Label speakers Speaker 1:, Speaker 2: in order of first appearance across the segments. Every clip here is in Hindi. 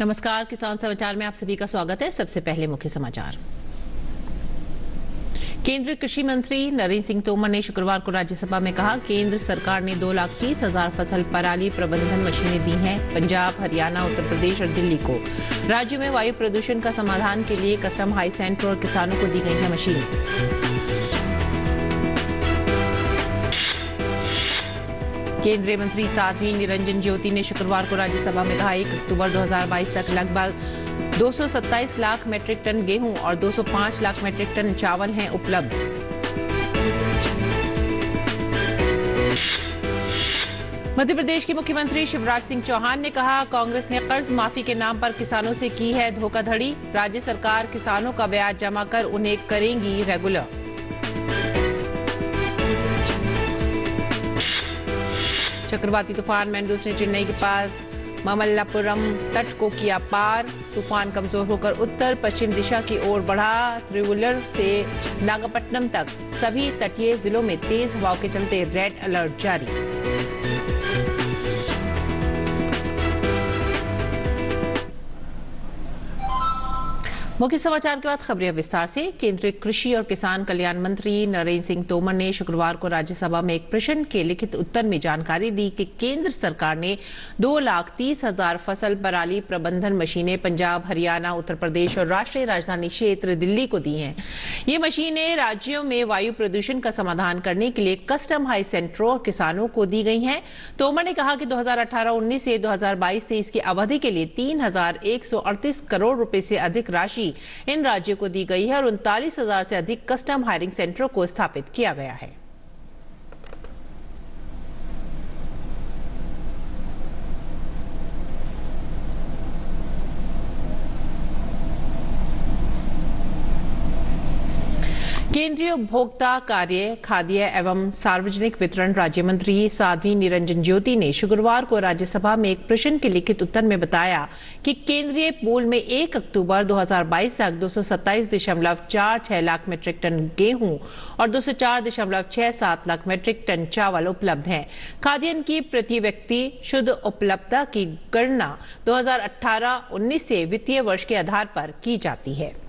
Speaker 1: नमस्कार, किसान समाचार में आप सभी का स्वागत है। सबसे पहले मुख्य समाचार। केंद्रीय कृषि मंत्री नरेंद्र सिंह तोमर ने शुक्रवार को राज्यसभा में कहा, केंद्र सरकार ने 2,30,000 फसल पराली प्रबंधन मशीनें दी हैं। पंजाब, हरियाणा, उत्तर प्रदेश और दिल्ली को राज्यों में वायु प्रदूषण का समाधान के लिए कस्टम हाई सेंटर और किसानों को दी गई है मशीन। केंद्रीय मंत्री साध्वी निरंजन ज्योति ने शुक्रवार को राज्यसभा में कहा, 1 अक्टूबर 2022 तक लगभग 227 लाख मीट्रिक टन गेहूं और 205 लाख मीट्रिक टन चावल हैं उपलब्ध। मध्य प्रदेश के मुख्यमंत्री शिवराज सिंह चौहान ने कहा, कांग्रेस ने कर्ज माफी के नाम पर किसानों से की है धोखाधड़ी। राज्य सरकार किसानों का ब्याज जमा कर उन्हें करेंगी रेगुलर। चक्रवाती तूफान मैंडूस ने चेन्नई के पास ममल्लापुरम तट को किया पार। तूफान कमजोर होकर उत्तर पश्चिम दिशा की ओर बढ़ा। त्रिवुलर से नागपट्टनम तक सभी तटीय जिलों में तेज हवाओं के चलते रेड अलर्ट जारी। मुख्य समाचार के बाद खबरें विस्तार से। केंद्रीय कृषि और किसान कल्याण मंत्री नरेंद्र सिंह तोमर ने शुक्रवार को राज्यसभा में एक प्रश्न के लिखित उत्तर में जानकारी दी कि केंद्र सरकार ने 2,30,000 फसल पराली प्रबंधन मशीनें पंजाब, हरियाणा, उत्तर प्रदेश और राष्ट्रीय राजधानी क्षेत्र दिल्ली को दी हैं। ये मशीनें राज्यों में वायु प्रदूषण का समाधान करने के लिए कस्टम हाई सेंटरों और किसानों को दी गई हैं। तोमर ने कहा कि 2018-19 से 2022-23 की अवधि के लिए 3,138 करोड़ रुपए से अधिक राशि इन राज्यों को दी गई है और 39,000 से अधिक कस्टम हायरिंग सेंटरों को स्थापित किया गया है। केंद्रीय उपभोक्ता कार्य, खाद्य एवं सार्वजनिक वितरण राज्य मंत्री साध्वी निरंजन ज्योति ने शुक्रवार को राज्यसभा में एक प्रश्न के लिखित उत्तर में बताया कि केंद्रीय पूल में 1 अक्टूबर 2022 तक 227.46 लाख मीट्रिक टन गेहूं और 204.67 लाख मीट्रिक टन चावल उपलब्ध हैं। खाद्यान्न की प्रति व्यक्ति शुद्ध उपलब्धता की गणना 2018-19 से वित्तीय वर्ष के आधार पर की जाती है।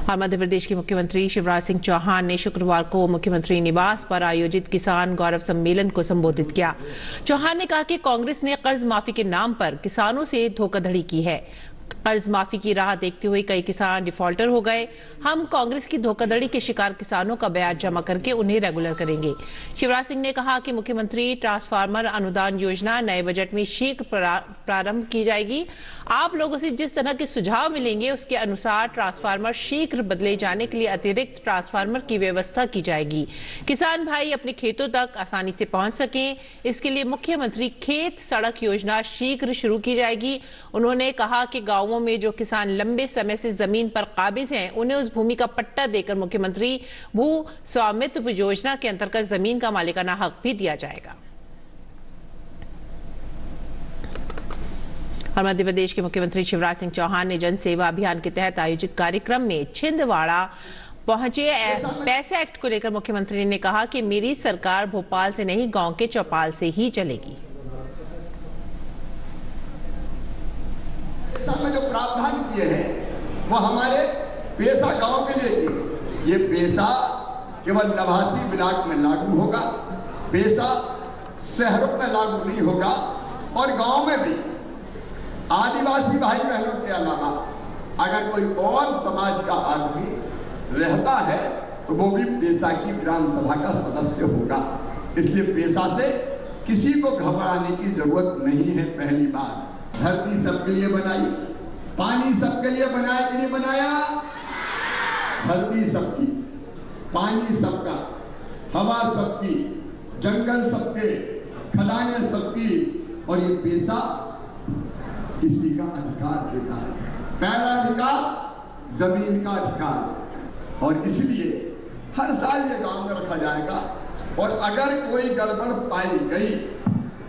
Speaker 1: और मध्य प्रदेश के मुख्यमंत्री शिवराज सिंह चौहान ने शुक्रवार को मुख्यमंत्री निवास पर आयोजित किसान गौरव सम्मेलन को संबोधित किया। चौहान ने कहा कि कांग्रेस ने कर्ज माफी के नाम पर किसानों से धोखाधड़ी की है। कर्ज माफी की राह देखते हुए कई किसान डिफॉल्टर हो गए। हम कांग्रेस की धोखाधड़ी के शिकार किसानों का ब्याज जमा करके उन्हें रेगुलर करेंगे। शिवराज सिंह ने कहा कि मुख्यमंत्री ट्रांसफार्मर अनुदान योजना नए बजट में शीघ्र प्रारंभ की जाएगी। आप लोगों से जिस तरह के सुझाव मिलेंगे उसके अनुसार ट्रांसफार्मर शीघ्र बदले जाने के लिए अतिरिक्त ट्रांसफार्मर की व्यवस्था की जाएगी। किसान भाई अपने खेतों तक आसानी से पहुंच सकें, इसके लिए मुख्यमंत्री खेत सड़क योजना शीघ्र शुरू की जाएगी। उन्होंने कहा कि गांवों में जो किसान लंबे समय से जमीन पर काबिज हैं, उन्हें उस भूमि का पट्टा देकर मुख्यमंत्री भू स्वामित्व योजना के अंतर्गत जमीन का मालिकाना हक भी दिया जाएगा। और मध्य प्रदेश के मुख्यमंत्री शिवराज सिंह चौहान ने जन सेवा अभियान के तहत आयोजित कार्यक्रम में छिंदवाड़ा पहुंचे। पैसे एक्ट को लेकर मुख्यमंत्री ने कहा कि मेरी सरकार भोपाल से नहीं, गांव के चौपाल से ही चलेगी।
Speaker 2: में जो प्रावधान किए हैं वो हमारे पैसा गांव के लिए किए। ये पैसा केवल नवासी ब्लॉक में लागू होगा, पैसा शहरों में लागू नहीं होगा। और गांव में भी आदिवासी भाई बहनों के अलावा अगर कोई और समाज का आदमी रहता है तो वो भी पैसा की ग्राम सभा का सदस्य होगा। इसलिए पैसा से किसी को घबराने की जरूरत नहीं है। पहली बात, धरती सबके लिए बनाई, पानी सबके लिए बनाया कि नहीं बनाया? धरती सबकी, पानी सबका, हवा सबकी, जंगल सबके, खदानें सबकी, और ये पैसा किसी का अधिकार देता है। पहला अधिकार जमीन का अधिकार, और इसलिए हर साल ये गांव में रखा जाएगा। और अगर कोई गड़बड़ पाई गई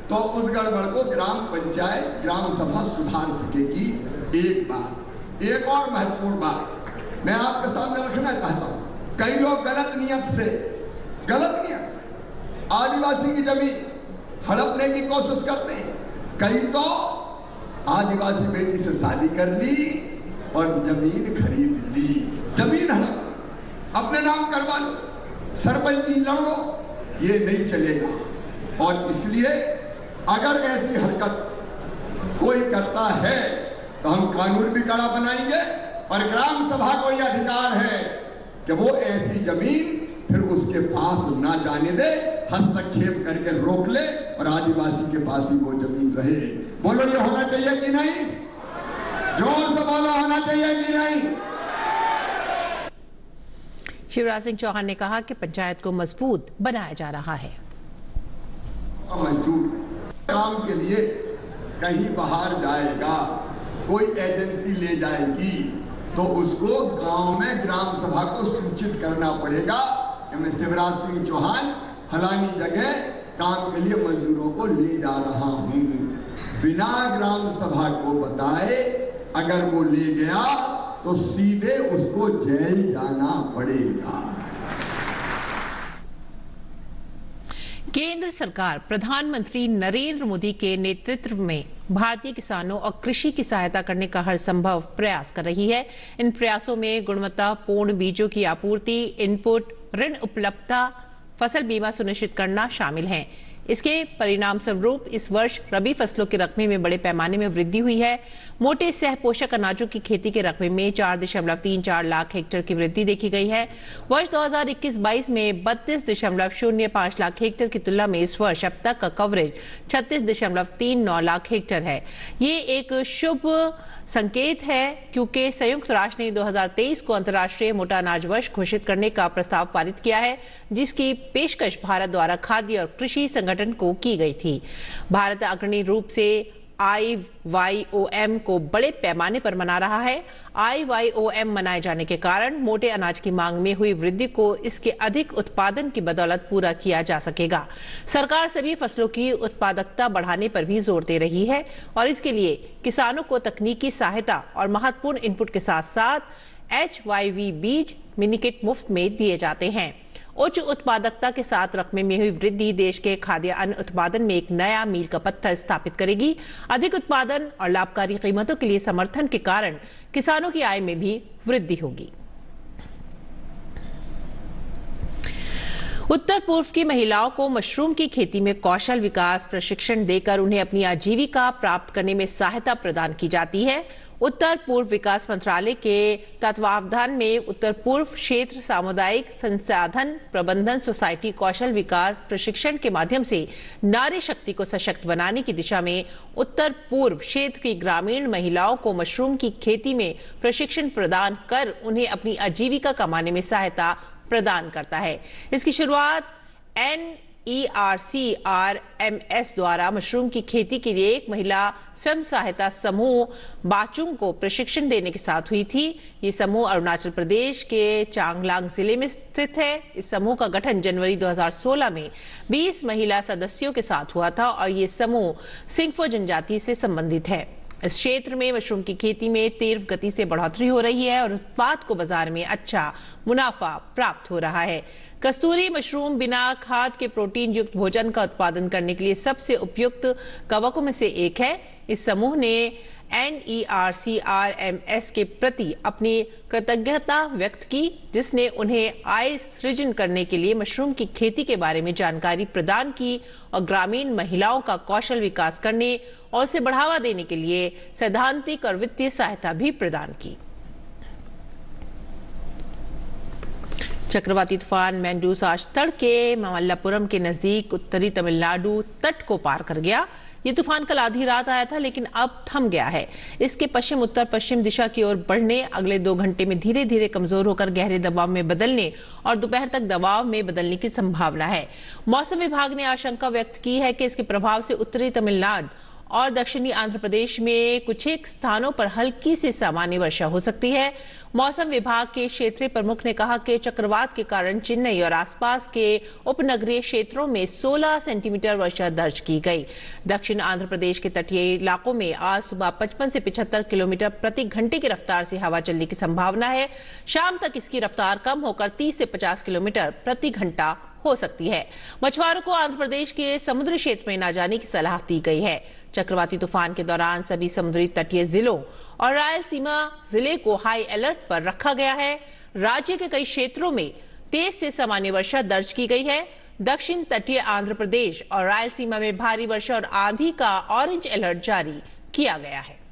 Speaker 2: तो उस गड़बड़ को ग्राम पंचायत, ग्राम सभा सुधार सकेगी। एक बात, एक और महत्वपूर्ण बात मैं आपके सामने रखना चाहता हूं। कई लोग गलत नियत से आदिवासी की जमीन हड़पने की कोशिश करते हैं। कई तो आदिवासी बेटी से शादी कर ली और जमीन खरीद ली, जमीन हड़प ली, अपने नाम करवा लो, सरपंची लड़ लो, ये नहीं चलेगा। और इसलिए अगर ऐसी हरकत कोई करता है तो हम कानून भी कड़ा बनाएंगे और ग्राम सभा को यह अधिकार है कि वो ऐसी जमीन फिर उसके पास ना जाने दे, हस्तक्षेप करके रोक ले और आदिवासी के पास ही वो जमीन रहे। बोलो ये होना चाहिए कि नहीं? जोर से बोलो, होना चाहिए कि नहीं?
Speaker 1: शिवराज सिंह चौहान ने कहा कि पंचायत को मजबूत बनाया जा रहा है।
Speaker 2: मजदूर काम के लिए कहीं बाहर जाएगा, कोई एजेंसी ले जाएगी तो उसको गांव में ग्राम सभा को सूचित करना पड़ेगा कि मैं शिवराज सिंह चौहान फलानी जगह काम के लिए मजदूरों को ले जा रहा हूं। बिना ग्राम सभा को बताए अगर वो ले गया तो सीधे उसको जेल जाना पड़ेगा।
Speaker 1: केंद्र सरकार प्रधानमंत्री नरेंद्र मोदी के नेतृत्व में भारतीय किसानों और कृषि की सहायता करने का हर संभव प्रयास कर रही है। इन प्रयासों में गुणवत्तापूर्ण बीजों की आपूर्ति, इनपुट, ऋण उपलब्धता, फसल बीमा सुनिश्चित करना शामिल है। इसके परिणाम स्वरूप इस वर्ष रबी फसलों के रकबे में बड़े पैमाने में वृद्धि हुई है। मोटे सह पोषक अनाजों की खेती के रकबे में 4.34 लाख हेक्टेयर की वृद्धि देखी गई है। वर्ष 2021-22 में 32.05 लाख हेक्टेयर की तुलना में इस वर्ष अब तक का कवरेज 36.39 लाख हेक्टेयर है। ये एक शुभ संकेत है क्योंकि संयुक्त राष्ट्र ने 2023 को अंतर्राष्ट्रीय मोटा अनाज वर्ष घोषित करने का प्रस्ताव पारित किया है, जिसकी पेशकश भारत द्वारा खाद्य और कृषि संगठन को की गई थी। भारत अग्रणी रूप से IYOM को बड़े पैमाने पर मना रहा है। IYOM मनाए जाने के कारण मोटे अनाज की मांग में हुई वृद्धि को इसके अधिक उत्पादन की बदौलत पूरा किया जा सकेगा। सरकार सभी फसलों की उत्पादकता बढ़ाने पर भी जोर दे रही है और इसके लिए किसानों को तकनीकी सहायता और महत्वपूर्ण इनपुट के साथ साथ HYV बीज मिनीकिट मुफ्त में दिए जाते हैं। उच्च उत्पादकता के साथ रकबे में हुई वृद्धि देश के खाद्य अन्न उत्पादन में एक नया मील का पत्थर स्थापित करेगी। अधिक उत्पादन और लाभकारी कीमतों के लिए समर्थन के कारण किसानों की आय में भी वृद्धि होगी। उत्तर पूर्व की महिलाओं को मशरूम की खेती में कौशल विकास प्रशिक्षण देकर उन्हें अपनी आजीविका प्राप्त करने में सहायता प्रदान की जाती है। उत्तर पूर्व विकास मंत्रालय के तत्वावधान में उत्तर पूर्व क्षेत्र सामुदायिक संसाधन प्रबंधन सोसाइटी कौशल विकास प्रशिक्षण के माध्यम से नारी शक्ति को सशक्त बनाने की दिशा में उत्तर पूर्व क्षेत्र की ग्रामीण महिलाओं को मशरूम की खेती में प्रशिक्षण प्रदान कर उन्हें अपनी आजीविका कमाने में सहायता प्रदान करता है। इसकी शुरुआत NERCRMS द्वारा मशरूम की खेती के लिए एक महिला स्वयं सहायता समूह बाचुंग को प्रशिक्षण देने के साथ हुई थी। ये समूह अरुणाचल प्रदेश के चांगलांग जिले में स्थित है। इस समूह का गठन जनवरी 2016 में 20 महिला सदस्यों के साथ हुआ था और ये समूह सिंगफो जनजाति से संबंधित है। इस क्षेत्र में मशरूम की खेती में तीव्र गति से बढ़ोतरी हो रही है और उत्पाद को बाजार में अच्छा मुनाफा प्राप्त हो रहा है। कस्तूरी मशरूम बिना खाद के प्रोटीन युक्त भोजन का उत्पादन करने के लिए सबसे उपयुक्त कवकों में से एक है। इस समूह ने NERCRMS के प्रति अपनी कृतज्ञता व्यक्त की, जिसने उन्हें आय सृजन करने के लिए मशरूम की खेती के बारे में जानकारी प्रदान की और ग्रामीण महिलाओं का कौशल विकास करने और उसे बढ़ावा देने के लिए सैद्धांतिक और वित्तीय सहायता भी प्रदान की। चक्रवाती तूफान मैंडूस आज तड़के ममल्लापुरम के नजदीक उत्तरी तमिलनाडु तट को पार कर गया। ये तूफान कल आधी रात आया था लेकिन अब थम गया है। इसके पश्चिम उत्तर पश्चिम दिशा की ओर बढ़ने, अगले 2 घंटे में धीरे धीरे कमजोर होकर गहरे दबाव में बदलने और दोपहर तक दबाव में बदलने की संभावना है। मौसम विभाग ने आशंका व्यक्त की है कि इसके प्रभाव से उत्तरी तमिलनाडु और दक्षिणी आंध्र प्रदेश में कुछ एक स्थानों पर हल्की से सामान्य वर्षा हो सकती है। मौसम विभाग के क्षेत्रीय प्रमुख ने कहा कि चक्रवात के कारण चेन्नई और आसपास के उपनगरीय क्षेत्रों में 16 सेंटीमीटर वर्षा दर्ज की गई। दक्षिण आंध्र प्रदेश के तटीय इलाकों में आज सुबह 55 से 75 किलोमीटर प्रति घंटे की रफ्तार से हवा चलने की संभावना है। शाम तक इसकी रफ्तार कम होकर 30 से 50 किलोमीटर प्रति घंटा हो सकती है। मछुआरों को आंध्र प्रदेश के समुद्री क्षेत्र में न जाने की सलाह दी गई है। चक्रवाती तूफान के दौरान सभी समुद्री तटीय जिलों और रायलसीमा जिले को हाई अलर्ट पर रखा गया है। राज्य के कई क्षेत्रों में तेज से सामान्य वर्षा दर्ज की गई है। दक्षिण तटीय आंध्र प्रदेश और रायलसीमा में भारी वर्षा और आंधी का ऑरेंज अलर्ट जारी किया गया है।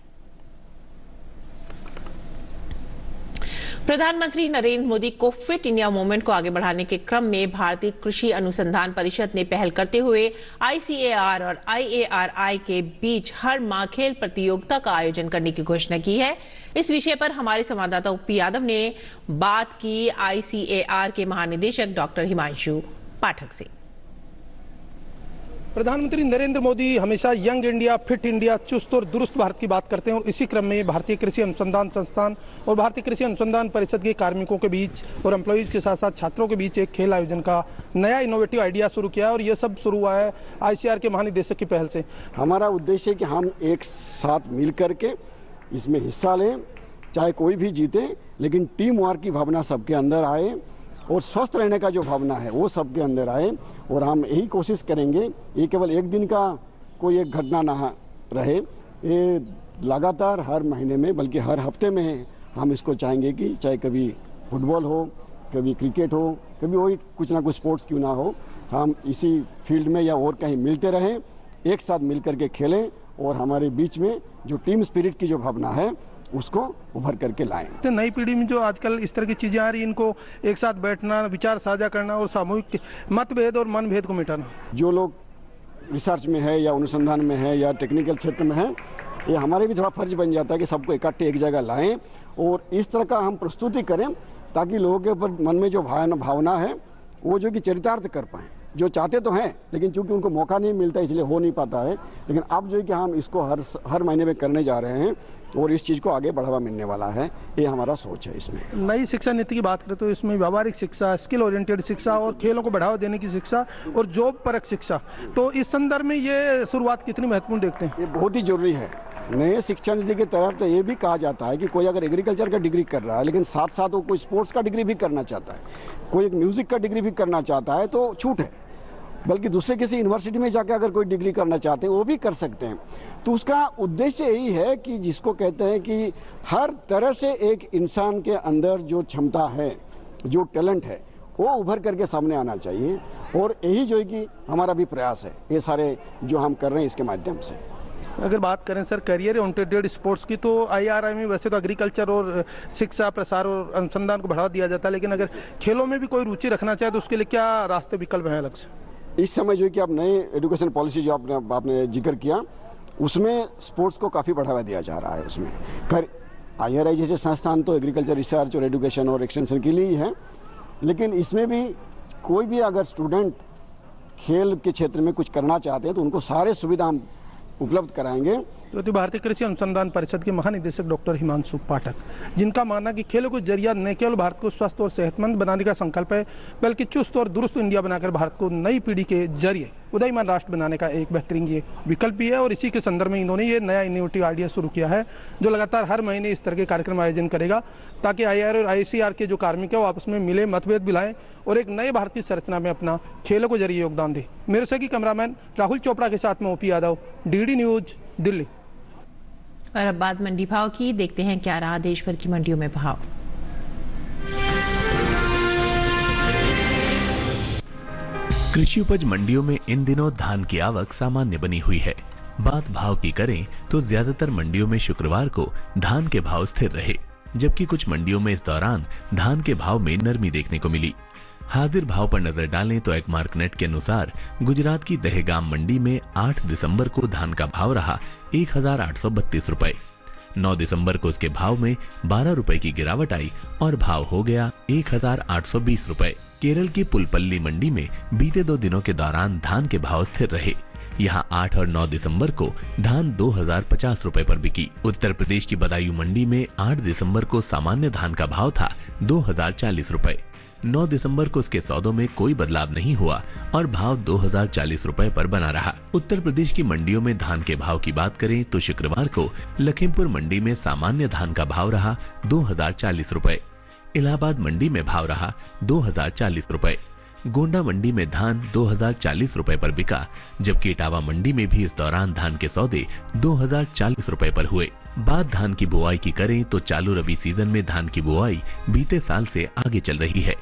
Speaker 1: प्रधानमंत्री नरेंद्र मोदी को फिट इंडिया मूवमेंट को आगे बढ़ाने के क्रम में भारतीय कृषि अनुसंधान परिषद ने पहल करते हुए ICAR और IARI के बीच हर माह खेल प्रतियोगिता का आयोजन करने की घोषणा की है। इस विषय पर हमारे संवाददाता उपी यादव ने बात की ICAR के महानिदेशक डॉक्टर हिमांशु पाठक से।
Speaker 3: प्रधानमंत्री नरेंद्र मोदी हमेशा यंग इंडिया, फिट इंडिया, चुस्त और दुरुस्त भारत की बात करते हैं और इसी क्रम में भारतीय कृषि अनुसंधान संस्थान और भारतीय कृषि अनुसंधान परिषद के कार्मिकों के बीच और एम्प्लॉइज के साथ साथ छात्रों के बीच एक खेल आयोजन का नया इनोवेटिव आइडिया शुरू किया और ये सब शुरू हुआ है ICAR के महानिदेशक की पहल से।
Speaker 4: हमारा उद्देश्य है कि हम एक साथ मिल करके इसमें हिस्सा लें, चाहे कोई भी जीते, लेकिन टीम वर्क की भावना सबके अंदर आए और स्वस्थ रहने का जो भावना है वो सबके अंदर आए। और हम यही कोशिश करेंगे, ये केवल एक दिन का कोई एक घटना ना रहे, ये लगातार हर महीने में बल्कि हर हफ्ते में हम इसको चाहेंगे कि चाहे कभी फुटबॉल हो, कभी क्रिकेट हो, कभी वही कुछ ना कुछ स्पोर्ट्स क्यों ना हो, हम इसी फील्ड में या और कहीं मिलते रहें, एक साथ मिल करके खेलें और हमारे बीच में जो टीम स्पिरिट की जो भावना है उसको उभर करके लाएं।
Speaker 3: तो नई पीढ़ी में जो आजकल इस तरह की चीजें आ रही हैं, इनको एक साथ बैठना, विचार साझा करना और सामूहिक मतभेद और मनभेद को मिटाना।
Speaker 4: जो लोग रिसर्च में है या अनुसंधान में है या टेक्निकल क्षेत्र में है, ये हमारे भी थोड़ा फर्ज बन जाता है कि सबको इकट्ठे एक जगह लाएं और इस तरह का हम प्रस्तुति करें ताकि लोगों के ऊपर मन में जो भावना है वो जो कि चरितार्थ कर पाएँ। जो चाहते तो हैं लेकिन चूंकि उनको मौका नहीं मिलता इसलिए हो नहीं पाता है, लेकिन अब जो है कि हम इसको हर महीने में करने जा रहे हैं और इस चीज़ को आगे बढ़ावा मिलने वाला है, ये हमारा सोच है। इसमें
Speaker 3: नई शिक्षा नीति की बात करें तो इसमें व्यावहारिक शिक्षा, स्किल ओरिएंटेड शिक्षा और खेलों को बढ़ावा देने की शिक्षा और जॉब परक शिक्षा, तो इस संदर्भ में ये शुरुआत कितनी महत्वपूर्ण देखते हैं?
Speaker 4: ये बहुत ही जरूरी है। नए शिक्षा नीति की तरफ तो ये भी कहा जाता है कि कोई अगर एग्रीकल्चर का डिग्री कर रहा है लेकिन साथ साथ वो कोई स्पोर्ट्स का डिग्री भी करना चाहता है, कोई एक म्यूजिक का डिग्री भी करना चाहता है तो छूट है, बल्कि दूसरे किसी यूनिवर्सिटी में जाकर अगर कोई डिग्री करना चाहते हैं वो भी कर सकते हैं। तो उसका उद्देश्य यही है कि जिसको कहते हैं कि हर तरह से एक इंसान के अंदर जो क्षमता है, जो टैलेंट है, वो उभर करके सामने आना चाहिए और यही जो है कि हमारा भी प्रयास है ये सारे जो हम कर रहे हैं इसके माध्यम से।
Speaker 3: अगर बात करें सर करियर ओरिएंटेड स्पोर्ट्स की, तो IRI में वैसे तो एग्रीकल्चर और शिक्षा, प्रसार और अनुसंधान को बढ़ावा दिया जाता है, लेकिन अगर खेलों में भी कोई रुचि रखना चाहे तो उसके लिए क्या रास्ते विकल्प हैं अलग से?
Speaker 4: इस समय जो है कि अब नए एजुकेशन पॉलिसी जो आपने जिक्र किया उसमें स्पोर्ट्स को काफ़ी बढ़ावा दिया जा रहा है। उसमें IRI जैसे संस्थान तो एग्रीकल्चर रिसर्च और एजुकेशन और एक्सटेंशन के लिए ही है, लेकिन इसमें भी कोई भी अगर स्टूडेंट खेल के क्षेत्र में कुछ करना चाहते हैं तो उनको सारे सुविधा हम उपलब्ध कराएंगे।
Speaker 3: तो भारतीय कृषि अनुसंधान परिषद के महानिदेशक डॉक्टर हिमांशु पाठक, जिनका मानना कि खेलों को जरिया न केवल भारत को स्वस्थ और सेहतमंद बनाने का संकल्प है, बल्कि चुस्त और दुरुस्त इंडिया बनाकर भारत को नई पीढ़ी के जरिए उदयमान राष्ट्र बनाने का एक बेहतरीन ये विकल्प भी है। और इसी के संदर्भ में इन्होंने ये नया इनोवेटिव आइडिया शुरू किया है जो लगातार हर महीने इस तरह के कार्यक्रम आयोजन करेगा ताकि IIR और ICAR के जो कार्मिक है वो आपस में मिले, मतभेद मिलाएं और एक नए भारत की संरचना में अपना खेलों को जरिए योगदान दे। मेरे सहयोगी कैमरामैन राहुल चोपड़ा के साथ में UPI Yadav, DD news, Delhi.
Speaker 1: और अब बात मंडी भाव की, देखते हैं क्या रहा देश भर की मंडियों में भाव।
Speaker 5: कृषि उपज मंडियों में इन दिनों धान की आवक सामान्य बनी हुई है। बात भाव की करें तो ज्यादातर मंडियों में शुक्रवार को धान के भाव स्थिर रहे, जबकि कुछ मंडियों में इस दौरान धान के भाव में नरमी देखने को मिली। हाजिर भाव पर नजर डालें तो एगमार्कनेट के अनुसार गुजरात की दहेगाम मंडी में 8 दिसंबर को धान का भाव रहा 1832 रुपए। 9 दिसंबर को इसके भाव में 12 रुपए की गिरावट आई और भाव हो गया 1820 रुपए। केरल की पुलपल्ली मंडी में बीते 2 दिनों के दौरान धान के भाव स्थिर रहे। यहां 8 और 9 दिसंबर को धान 2050 रुपए पर बिकी। उत्तर प्रदेश की बदायूं मंडी में 8 दिसंबर को सामान्य धान का भाव था 2040 रुपए। 9 दिसंबर को इसके सौदों में कोई बदलाव नहीं हुआ और भाव 2040 रुपए पर बना रहा। उत्तर प्रदेश की मंडियों में धान के भाव की बात करें तो शुक्रवार को लखीमपुर मंडी में सामान्य धान का भाव रहा 2040 रुपए। इलाहाबाद मंडी में भाव रहा 2040 रुपए। गोंडा मंडी में धान 2040 रुपए पर बिका, जबकि इटावा मंडी में भी इस दौरान धान के सौदे 2040 रुपए पर हुए। बात धान की बुआई की करें तो चालू रबी सीजन में धान की बुआई बीते साल से आगे चल रही है।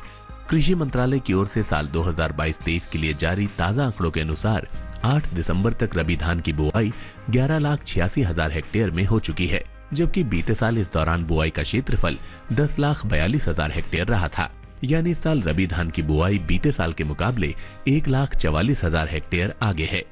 Speaker 5: कृषि मंत्रालय की ओर से साल 2022-23 के लिए जारी ताजा आंकड़ों के अनुसार 8 दिसंबर तक रबी धान की बुआई 11,86,000 हेक्टेयर में हो चुकी है, जबकि बीते साल इस दौरान बुआई का क्षेत्रफल 10,42,000 हेक्टेयर रहा था। यानी इस साल रबी धान की बुआई बीते साल के मुकाबले 1,44,000 हेक्टेयर आगे है।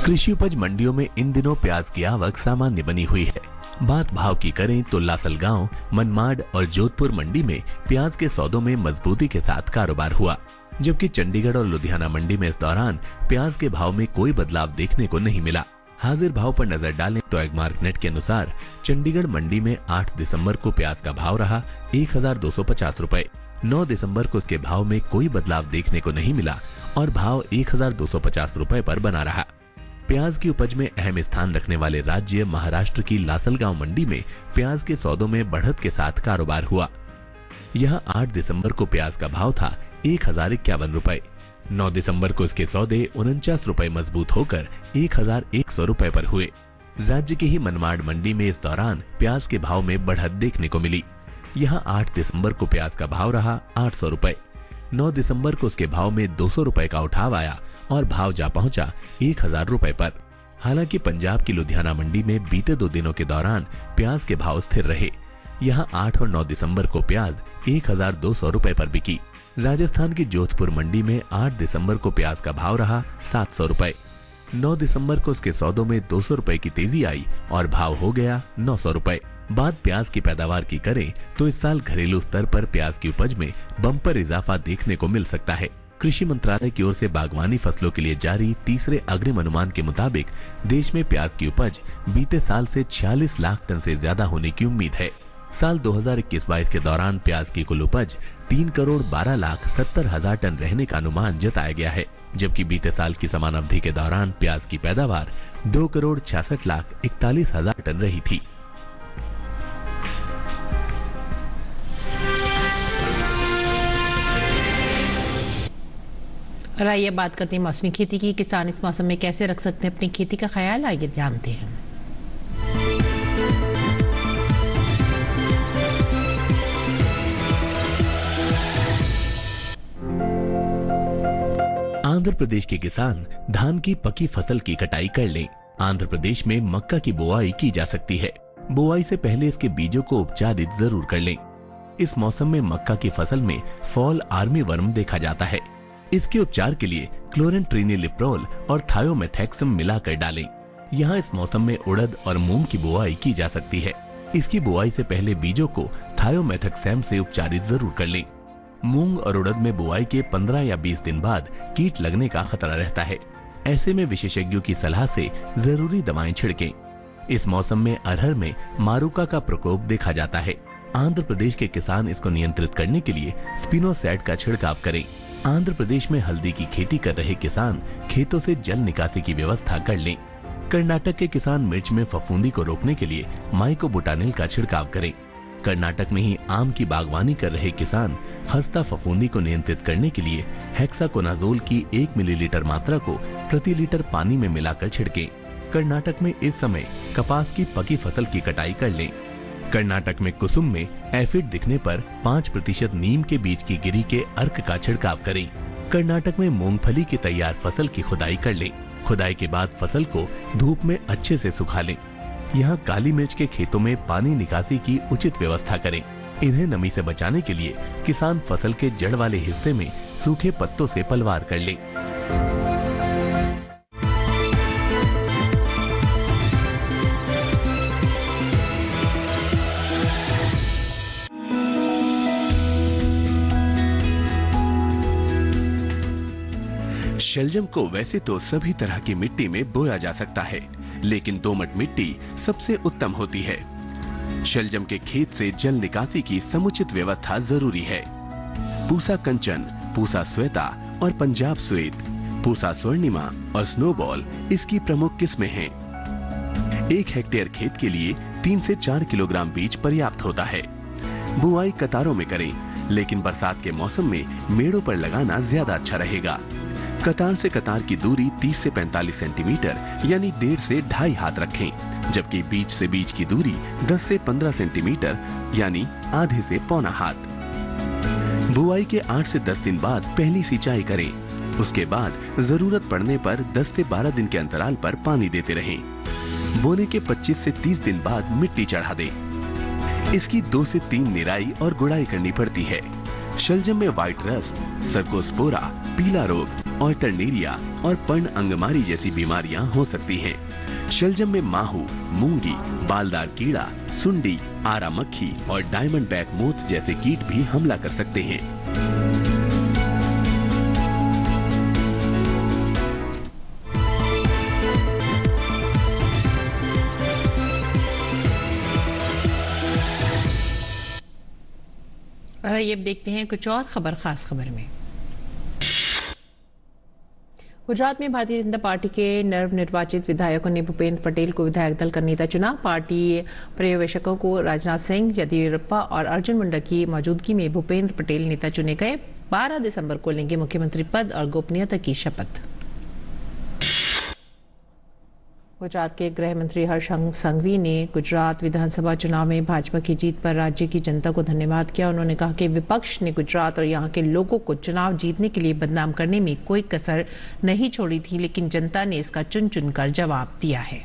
Speaker 5: कृषि उपज मंडियों में इन दिनों प्याज की आवक सामान्य बनी हुई है। बात भाव की करें तो लासलगांव, मनमाड और जोधपुर मंडी में प्याज के सौदों में मजबूती के साथ कारोबार हुआ, जबकि चंडीगढ़ और लुधियाना मंडी में इस दौरान प्याज के भाव में कोई बदलाव देखने को नहीं मिला। हाजिर भाव पर नजर डालें तो एगमार्कनेट के अनुसार चंडीगढ़ मंडी में 8 दिसंबर को प्याज का भाव रहा 1,250 रुपए। 9 दिसंबर को उसके भाव में कोई बदलाव देखने को नहीं मिला और भाव 1,250 रुपए पर बना रहा। प्याज की उपज में अहम स्थान रखने वाले राज्य महाराष्ट्र की लासलगांव मंडी में प्याज के सौदों में बढ़त के साथ कारोबार हुआ। यहां 8 दिसंबर को प्याज का भाव था 1,051 रुपए। 9 दिसंबर को इसके सौदे 49 रुपए मजबूत होकर 1,100 रुपए पर हुए। राज्य की ही मनमाड मंडी में इस दौरान प्याज के भाव में बढ़त देखने को मिली। यहां 8 दिसंबर को प्याज का भाव रहा 800 रुपए। 9 दिसंबर को उसके भाव में 200 रुपए का उठाव आया और भाव जा पहुंचा 1,000 रुपए पर। हालांकि पंजाब की लुधियाना मंडी में बीते 2 दिनों के दौरान प्याज के भाव स्थिर रहे। यहां 8 और 9 दिसंबर को प्याज 1,200 रुपए पर बिकी। राजस्थान की जोधपुर मंडी में 8 दिसंबर को प्याज का भाव रहा 700 रुपए। 9 दिसंबर को उसके सौदों में 200 रुपए की तेजी आई और भाव हो गया 900 रुपए। बात प्याज की पैदावार की करें तो इस साल घरेलू स्तर पर प्याज की उपज में बम्पर इजाफा देखने को मिल सकता है। कृषि मंत्रालय की ओर से बागवानी फसलों के लिए जारी तीसरे अग्रिम अनुमान के मुताबिक देश में प्याज की उपज बीते साल से 46 लाख टन से ज्यादा होने की उम्मीद है। साल 2021-22 के दौरान प्याज की कुल उपज 3,12,70,000 टन रहने का अनुमान जताया गया है, जबकि बीते साल की समान अवधि के दौरान प्याज की पैदावार 2,66,41,000 टन रही थी।
Speaker 1: और आइए बात करते हैं मौसमी खेती की। किसान इस मौसम में कैसे रख सकते हैं अपनी खेती का ख्याल, आइए जानते हैं।
Speaker 5: आंध्र प्रदेश के किसान धान की पकी फसल की कटाई कर लें। आंध्र प्रदेश में मक्का की बुआई की जा सकती है। बुआई से पहले इसके बीजों को उपचारित जरूर कर लें। इस मौसम में मक्का की फसल में फॉल आर्मी वर्म देखा जाता है। इसके उपचार के लिए क्लोरेंट्रिनिलिप्रोल और थायोमेथैक्सम मिलाकर डालें। यहाँ इस मौसम में उड़द और मूंग की बुआई की जा सकती है। इसकी बुआई से पहले बीजों को थायोमेथैक्सम से उपचारित जरूर कर लें। मूंग और उड़द में बुआई के 15 या 20 दिन बाद कीट लगने का खतरा रहता है। ऐसे में विशेषज्ञों की सलाह से जरूरी दवाएं छिड़कें। इस मौसम में अरहर में मारुका का प्रकोप देखा जाता है। आंध्र प्रदेश के किसान इसको नियंत्रित करने के लिए स्पिनोसैड का छिड़काव करें। आंध्र प्रदेश में हल्दी की खेती कर रहे किसान खेतों से जल निकासी की व्यवस्था कर लें। कर्नाटक के किसान मिर्च में फफूंदी को रोकने के लिए माइकोबुटानिल का छिड़काव करें। कर्नाटक में ही आम की बागवानी कर रहे किसान खस्ता फफूंदी को नियंत्रित करने के लिए हेक्साकोनाजोल की 1 मिलीलीटर मात्रा को प्रति लीटर पानी में मिलाकर छिड़कें। कर्नाटक में इस समय कपास की पकी फसल की कटाई कर लें। कर्नाटक में कुसुम में एफिड दिखने पर 5% नीम के बीज की गिरी के अर्क का छिड़काव करें। कर्नाटक में मूंगफली की तैयार फसल की खुदाई कर लें। खुदाई के बाद फसल को धूप में अच्छे से सुखा लें। यहाँ काली मिर्च के खेतों में पानी निकासी की उचित व्यवस्था करें। इन्हें नमी से बचाने के लिए किसान फसल के जड़ वाले हिस्से में सूखे पत्तों से पलवार कर लें। शलजम को वैसे तो सभी तरह की मिट्टी में बोया जा सकता है, लेकिन दोमट मिट्टी सबसे उत्तम होती है। शलजम के खेत से जल निकासी की समुचित व्यवस्था जरूरी है। पूसा कंचन, पूसा श्वेता और पंजाब श्वेत, पूसा स्वर्णिमा और स्नोबॉल इसकी प्रमुख किस्में हैं। 1 हेक्टेयर खेत के लिए 3 से 4 किलोग्राम बीज पर्याप्त होता है। बुआई कतारों में करें, लेकिन बरसात के मौसम में मेड़ों पर लगाना ज्यादा अच्छा रहेगा। कतार से कतार की दूरी 30 से 45 सेंटीमीटर यानी 1.5 से 2.5 हाथ रखें, जबकि बीज से बीज की दूरी 10 से 15 सेंटीमीटर यानी आधे से पौना हाथ। बुआई के 8 से 10 दिन बाद पहली सिंचाई करें। उसके बाद जरूरत पड़ने पर 10 से 12 दिन के अंतराल पर पानी देते रहें। बोने के 25 से 30 दिन बाद मिट्टी चढ़ा दें। इसकी 2 से 3 निराई और गुड़ाई करनी पड़ती है। शलजम में व्हाइट रस्ट, सर्कोस्पोरा, पीला रोग, ऑल्टरनेरिया और पर्ण अंगमारी जैसी बीमारियां हो सकती हैं। शलजम में माहू, मूंगी, बालदार कीड़ा, सुंडी, आरा मक्खी और डायमंड बैक मोथ जैसे कीट भी हमला कर सकते हैं।
Speaker 1: और ये देखते हैं कुछ और खबर खास खबर में। गुजरात में भारतीय जनता पार्टी के नवनिर्वाचित विधायकों ने भूपेंद्र पटेल को विधायक दल का नेता चुना। पार्टी पर्यवेक्षकों को राजनाथ सिंह, येदियुरप्पा और अर्जुन मुंडा की मौजूदगी में भूपेंद्र पटेल नेता चुने गए। 12 दिसंबर को लेंगे मुख्यमंत्री पद और गोपनीयता की शपथ। गुजरात के गृह मंत्री हर्ष संघवी ने गुजरात विधानसभा चुनाव में भाजपा की जीत पर राज्य की जनता को धन्यवाद किया। उन्होंने कहा कि विपक्ष ने गुजरात और यहां के लोगों को चुनाव जीतने के लिए बदनाम करने में कोई कसर नहीं छोड़ी थी, लेकिन जनता ने इसका चुन चुनकर जवाब दिया है।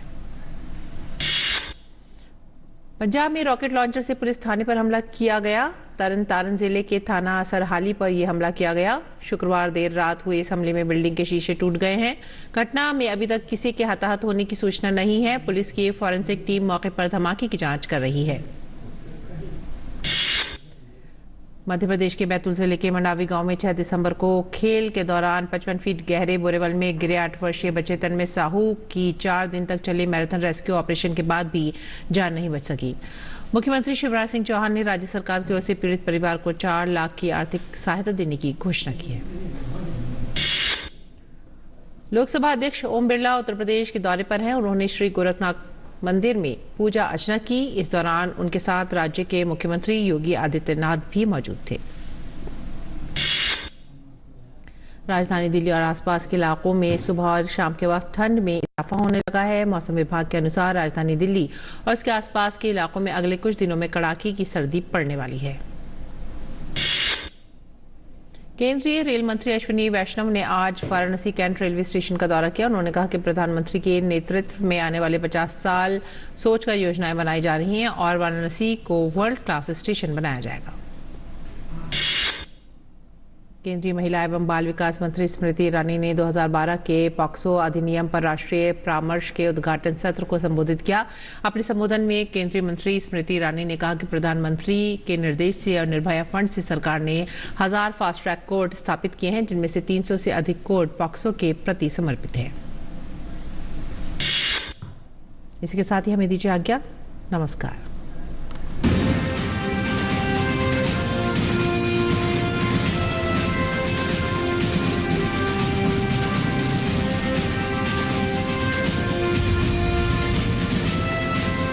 Speaker 1: पंजाब में रॉकेट लॉन्चर से पुलिस थाने पर हमला किया गया। तरन तारण जिले के थाना सरहाली पर यह हमला किया गया। शुक्रवार देर रात हुए इस हमले में बिल्डिंग के शीशे टूट गए हैं। घटना में अभी तक किसी के हताहत होने की सूचना नहीं है। पुलिस की फॉरेंसिक टीम मौके पर धमाके की जांच कर रही है। मध्य प्रदेश के बैतूल जिले के मंडावी गांव में 6 दिसंबर को खेल के दौरान 55 फीट गहरे बोरेवल में गिरे 8 वर्षीय बच्चे तन्मय साहू की 4 दिन तक चले मैराथन रेस्क्यू ऑपरेशन के बाद भी जान नहीं बच सकी। मुख्यमंत्री शिवराज सिंह चौहान ने राज्य सरकार की ओर से पीड़ित परिवार को 4 लाख की आर्थिक सहायता देने की घोषणा की है। लोकसभा अध्यक्ष ओम बिरला उत्तर प्रदेश के दौरे पर हैं। उन्होंने श्री गोरखनाथ मंदिर में पूजा अर्चना की। इस दौरान उनके साथ राज्य के मुख्यमंत्री योगी आदित्यनाथ भी मौजूद थे। राजधानी दिल्ली और आसपास के इलाकों में सुबह और शाम के वक्त ठंड में इजाफा होने लगा है। मौसम विभाग के अनुसार राजधानी दिल्ली और इसके आसपास के इलाकों में अगले कुछ दिनों में कड़ाके की सर्दी पड़ने वाली है। केंद्रीय रेल मंत्री अश्विनी वैष्णव ने आज वाराणसी कैंट रेलवे स्टेशन का दौरा किया। उन्होंने कहा कि प्रधानमंत्री के नेतृत्व में आने वाले 50 साल सोचकर योजनाएं बनाई जा रही हैं और वाराणसी को वर्ल्ड क्लास स्टेशन बनाया जाएगा। केंद्रीय महिला एवं बाल विकास मंत्री स्मृति ईरानी ने 2012 के पॉक्सो अधिनियम पर राष्ट्रीय परामर्श के उद्घाटन सत्र को संबोधित किया। अपने संबोधन में केंद्रीय मंत्री स्मृति ईरानी ने कहा कि प्रधानमंत्री के निर्देश से और निर्भया फंड से सरकार ने 1000 फास्ट ट्रैक कोर्ट स्थापित किए हैं, जिनमें से 300 से अधिक कोर्ट पॉक्सो के प्रति समर्पित हैं। इसी के साथ ही हमें दीजिए आज्ञा। नमस्कार।